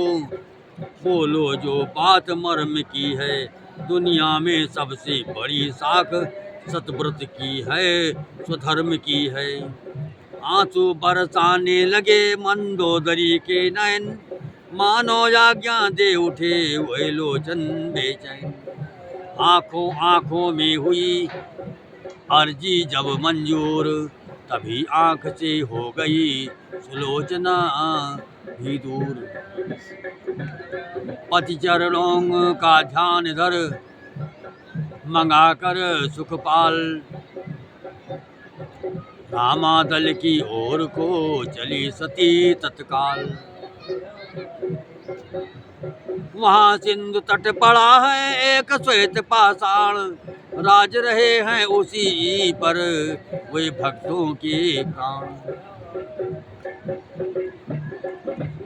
बोलो जो बात मर्म की है, दुनिया में सबसे बड़ी साख सतव्रत की है, स्वधर्म की है। आंसू बरसाने लगे मंदोदरी के नयन, मानो आज्ञा दे उठे वह लोचन बेचैन। आंखों आंखों में हुई अर्जी जब मंजूर, तभी आंख से हो गई सुलोचना भी दूर। पति चरणों का ध्यान धर मंगा कर सुखपाल, रामादल की ओर को चली सती तत्काल। वहाँ सिंधु तट पड़ा है एक श्वेत पाषाण, राज रहे हैं उसी पर वे भक्तों के प्राण।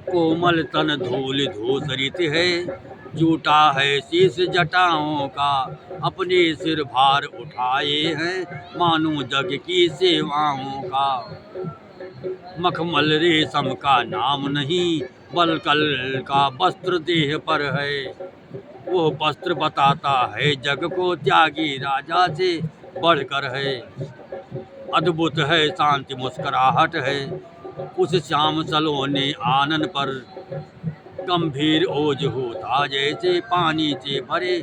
कोमल तन धूल धूसरित है, जूटा है शीश जटाओं का, अपने सिर भार उठाए हैं मानो जग की सेवाओं का। मखमल रेशम का नाम नहीं, बलकल का वस्त्र देह पर है, वो वस्त्र बताता है जग को त्यागी राजा से बढ़कर है। अद्भुत है शांति मुस्कुराहट है उस श्याम सलोने आनन पर, गंभीर ओज होता जैसे पानी से भरे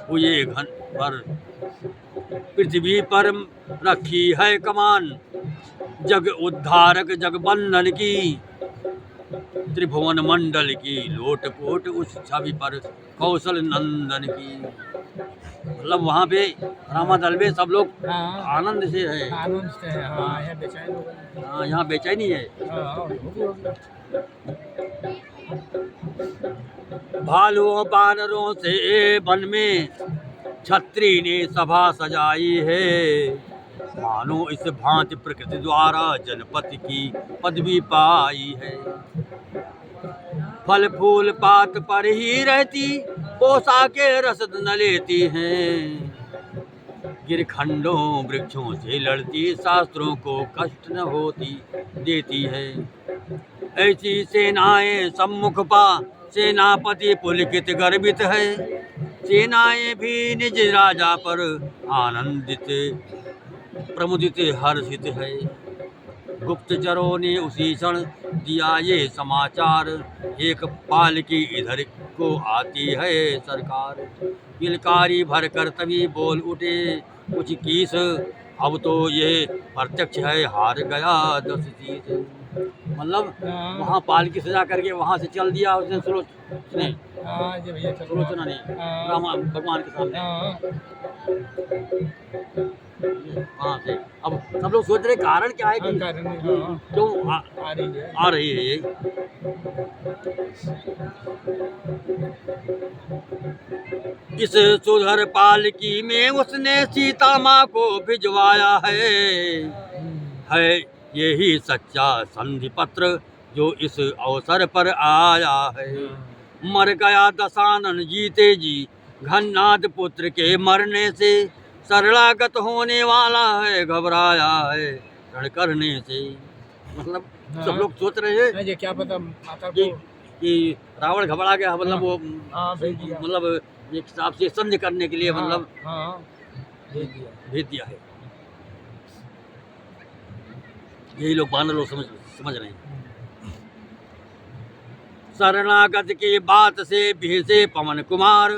हुए घन पर। पृथ्वी पर रखी है कमान जग उद्धारक जगबंधन की, त्रिभुवन मंडल की लोटपोट उस छवि पर कौशल नंदन की। मतलब वहाँ पे रामादल में सब लोग हाँ आनंद से है। आनंद से है। हाँ यहाँ बेचैन हो गए। हाँ, यहाँ बेचैनी है। हाँ हो गया। भालुओं बानरों से वन में छत्री ने सभा सजाई है, मानो इस भांति प्रकृति द्वारा जनपति की पदवी पाई है। फल फूल पात पर ही रहती, पोसा के रस न लेती हैं, गिरखंडों वृक्षों से लड़ती, शास्त्रों को कष्ट न होती देती है। ऐसी सेनाएं सम्मुख पा सेनापति पुलकित गर्वित है, सेनाएं भी निज राजा पर आनंदित प्रमुदित हर्षित है। गुप्तचरों ने उसी क्षण दिया ये समाचार, एक पाल की इधर को आती है सरकार। किलकारी भर कर तभी बोल उठे कुछ कीस, अब तो ये प्रत्यक्ष है हार गया 10 चीज। मतलब हाँ। वहाँ पालकी सजा करके वहाँ से चल दिया उसने सुलोचना ने, हाँ जी भैया चलो। सुलोचना ने हाँ। रामा भगवान के सामने हाँ वहाँ से। अब सब लोग सोच रहे कारण क्या है हाँ कि कारण है, कि हाँ। क्यों आ रही है। आ रही है ये। इस सुधर पालकी में उसने सीता माँ को भिजवाया है यही सच्चा संधि पत्र जो इस अवसर पर आया है। मर गया दशानन जीते जी घननाद पुत्र के मरने से, शरणागत होने वाला है घबराया है रण करने से। मतलब सब लोग सोच रहे हैं हाँ, ये क्या पता माता कि को। कि रावण घबरा गया, मतलब वो हाँ भेज दिया। मतलब एक हिसाब से संधि करने के लिए मतलब हाँ भेज दिया। भेज दिया है। यही लोग बानर लोग समझ रहे हैं। शरणागत की बात से भेजे पवन कुमार,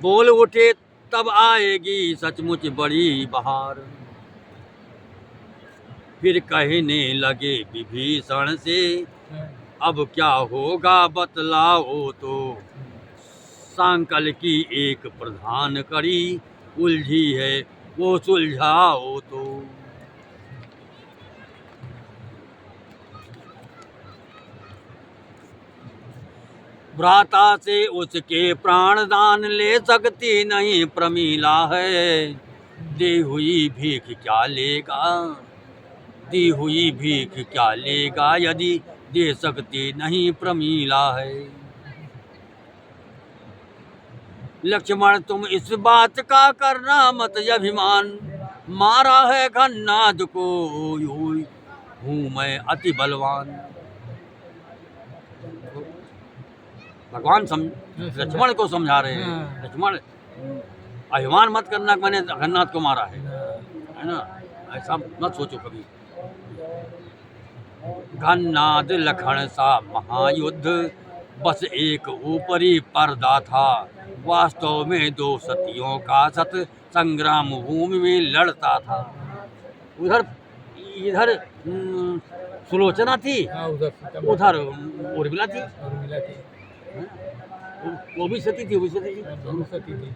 बोल उठे तब आएगी सचमुच बड़ी बहार। फिर कहने लगे विभीषण से, अब क्या होगा बतलाओ तो। सांकल की एक प्रधान कड़ी उलझी है वो सुलझाओ तो। भ्राता से उसके प्राण दान ले सकती नहीं प्रमीला है, दी हुई भीख क्या लेगा, दी हुई भीख क्या लेगा यदि दे सकती नहीं प्रमीला है। लक्ष्मण तुम इस बात का करना मत अभिमान, मारा है घननाद को हूँ मैं अति बलवान। भगवान लक्ष्मण को समझा रहे हैं, लक्ष्मण अभिमान मत करना मैंने घननाद को मारा है ना, ऐसा मत सोचो कभी। घननाद लखन सा महायुद्ध बस एक ऊपरी पर्दा था, वास्तव में दो सतियों का सत संग्राम भूमि में लड़ता था। उधर इधर सुलोचना थी, उधर उर्मिला थी, वो भी सती थी, वो भी सती थी।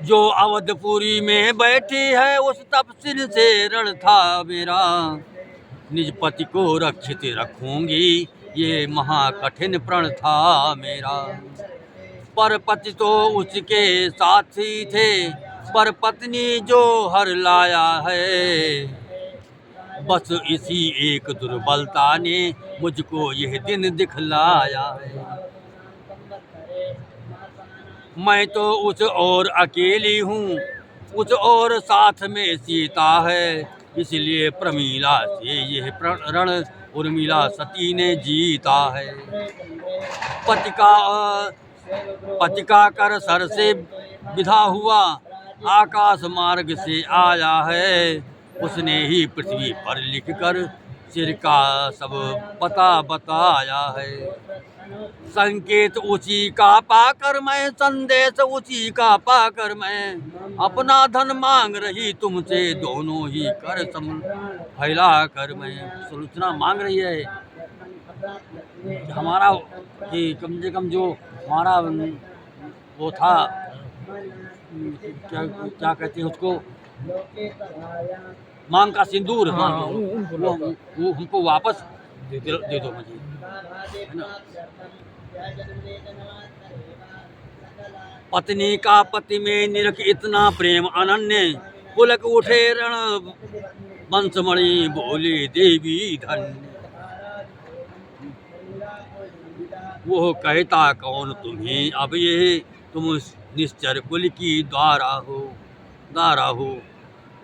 जो अवधपुरी में बैठी है उस तपस्वी से रण था मेरा, निज पति को रक्षित रखूंगी ये महाकठिन प्रण था मेरा। पर पति तो उसके साथी थे, पर पत्नी जो हर लाया है, बस इसी एक दुर्बलता ने मुझको यह दिन दिखलाया है। मैं तो उस और अकेली हूँ, उस और साथ में सीता है, इसलिए प्रमीला से यह रण उर्मिला सती ने जीता है। पति का कर सर से विधा हुआ, आकाश मार्ग से आया है, उसने ही पृथ्वी पर लिखकर सिर का सब पता बताया है। संकेत उसी का पाकर मैं, संदेश उसी का पाकर मैं, अपना धन मांग रही तुमसे दोनों ही कर फैला कर मैं। सुलोचना मांग रही है कि हमारा कि कम से कम जो हमारा वो था, क्या कहते हैं उसको, मांग का सिंदूर, वो हमको वापस दे दो मुझे, है ना। पत्नी का पति में निरख इतना प्रेम अनन्य, पुलक उठे रण वंशमणि बोले देवी धन्य। वो कहता कौन तुम्हें अब ये, तुम निश्चर कुल की द्वारा हो,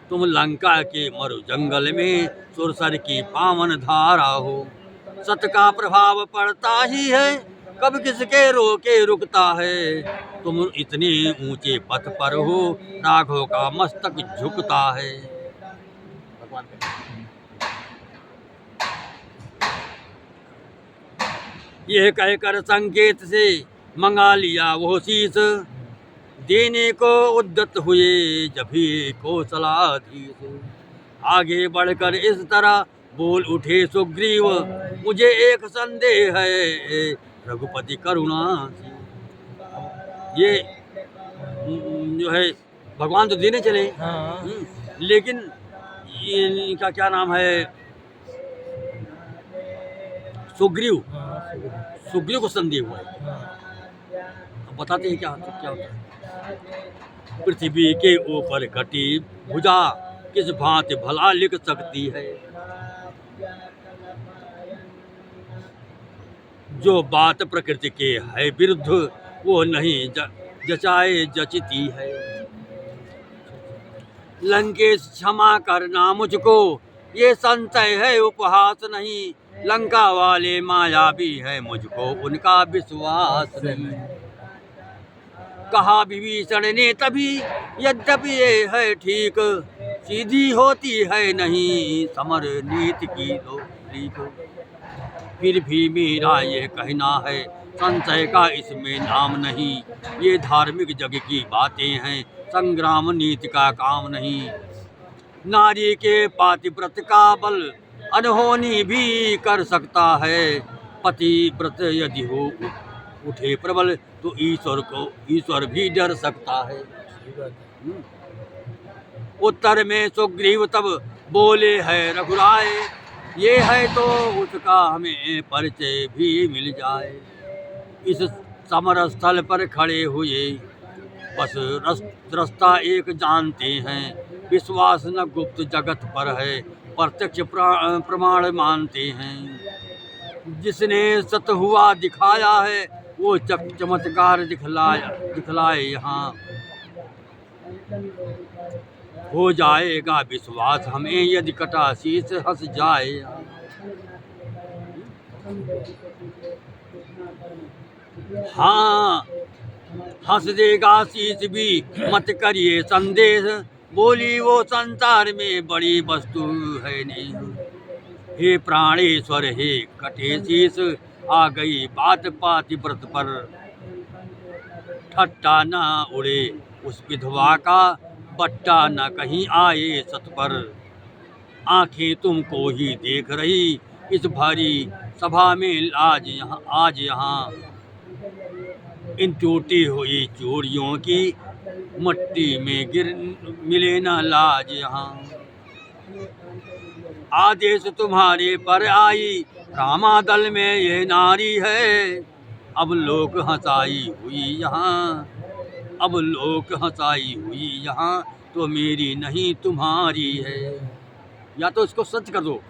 तुम लंका के मरु जंगल में सुरसर की पावन धारा हो। सत का प्रभाव पड़ता ही है, कब किसके रोके रुकता है, तुम इतने ऊंचे पथ पर हो, राघव का मस्तक झुकता है। यह कहकर संकेत से मंगा लिया वो शीश, देने को उद्यत हुए जभी कौशलाधीश। आगे बढ़कर इस तरह बोल उठे सुग्रीव, मुझे एक संदेह है रघुपति करुणा सी। ये जो है भगवान तो देने चले, हाँ लेकिन ये इनका क्या नाम है, सुग्रीव, हाँ सुग्रीव को संदेह हुआ है। हाँ अब बताते हैं क्या होता है। पृथ्वी के ऊपर कटी भुजा, किस भांति भला लिख सकती है। जो बात प्रकृति के है विरुद्ध, वो नहीं जचाए जचती है। लंकेश क्षमा करना मुझको, ये संशय है उपहास नहीं। लंका वाले मायावी है, मुझको उनका विश्वास नहीं। कहा विभीषण ने तभी, यद्यपि ये है ठीक, सीधी होती है नहीं समर नीति की तो लीक। फिर भी मेरा ये कहना है, संशय का इसमें नाम नहीं। ये धार्मिक जग की बातें हैं, संग्राम नीति का काम नहीं। नारी के पातिव्रत का बल अनहोनी भी कर सकता है। पतिव्रत यदि हो उठे प्रबल, तो ईश्वर भी डर सकता है। उत्तर में सुग्रीव तब बोले है रघुराय, ये है तो उसका हमें परिचय भी मिल जाए। इस समर स्थल पर खड़े हुए बस रास्ता एक जानते हैं। विश्वास न गुप्त जगत पर है, प्रत्यक्ष प्रमाण मानते हैं। जिसने सत हुआ दिखाया है, वो चमत्कार दिखलाए यहाँ। हो जाएगा विश्वास हमें, यदि कटा शीश हंस जाए। हाँ हंस देगा शीश भी, मत करिए संदेश। बोली वो संसार में बड़ी वस्तु है नहीं। हे प्राणेश्वर हे कटे शीश, आ गई बात पातिव्रत पर। ठट्टा न उड़े उस विधवा का, बट्टा न कहीं आए सत पर। आंखें तुमको ही देख रही इस भारी सभा में आज यहाँ। इन टूटी हुई चूड़ियों की मट्टी में गिर मिले न लाज यहाँ। आदेश तुम्हारे पर आई, रामादल में ये नारी है। अब लोक हंसाई हुई यहाँ, अब लोक हंसाई हुई यहाँ, तो मेरी नहीं तुम्हारी है। या तो इसको सच कर दो।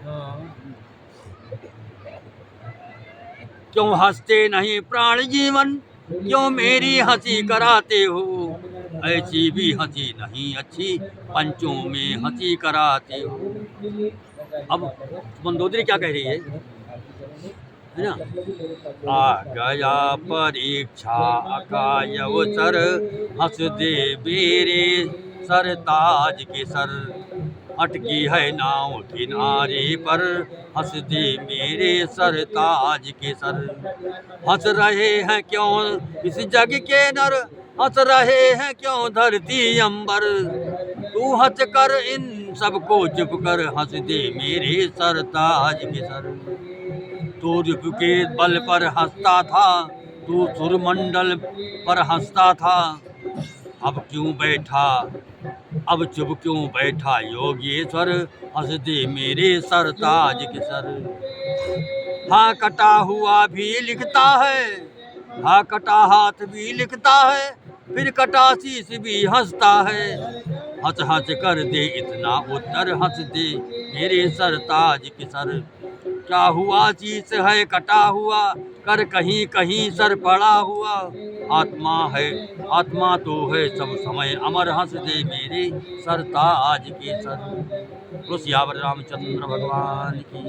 क्यों हंसते नहीं प्राण जीवन, क्यों मेरी हंसी कराते हो। ऐसी भी हंसी नहीं अच्छी, पंचों में हंसी कराते हो। अब मंदोदरी क्या कह रही है ना। आ गया परीक्षा का अवसर, हंस दे मेरे सर ताज के सर। अटकी है नाव किनारे पर, हंस दे मेरे सर ताज के सर। हंस रहे हैं क्यों इस जग के नर, हंस रहे हैं क्यों धरती अंबर। तू हंस कर इन सबको चुप कर, हंस दे मेरे सर ताज के सर। तू रूप के बल पर हंसता था, तू सुरमंडल पर हंसता था। अब क्यों बैठा, अब चुप क्यों बैठा योगेश्वर, हंस दे मेरे सर ताज के सर। हाँ कटा हुआ भी लिखता है, हाँ कटा हाथ भी लिखता है, फिर कटा शीश भी हंसता है। हंस हंस कर दे इतना उत्तर, हंस दे मेरे सर ताज के सर। क्या हुआ शीश है कटा हुआ, कर कहीं कहीं सर पड़ा हुआ। आत्मा है आत्मा तो है सब समय अमर, हंस दे मेरे सर ताज के सर। सियावर रामचंद्र भगवान की।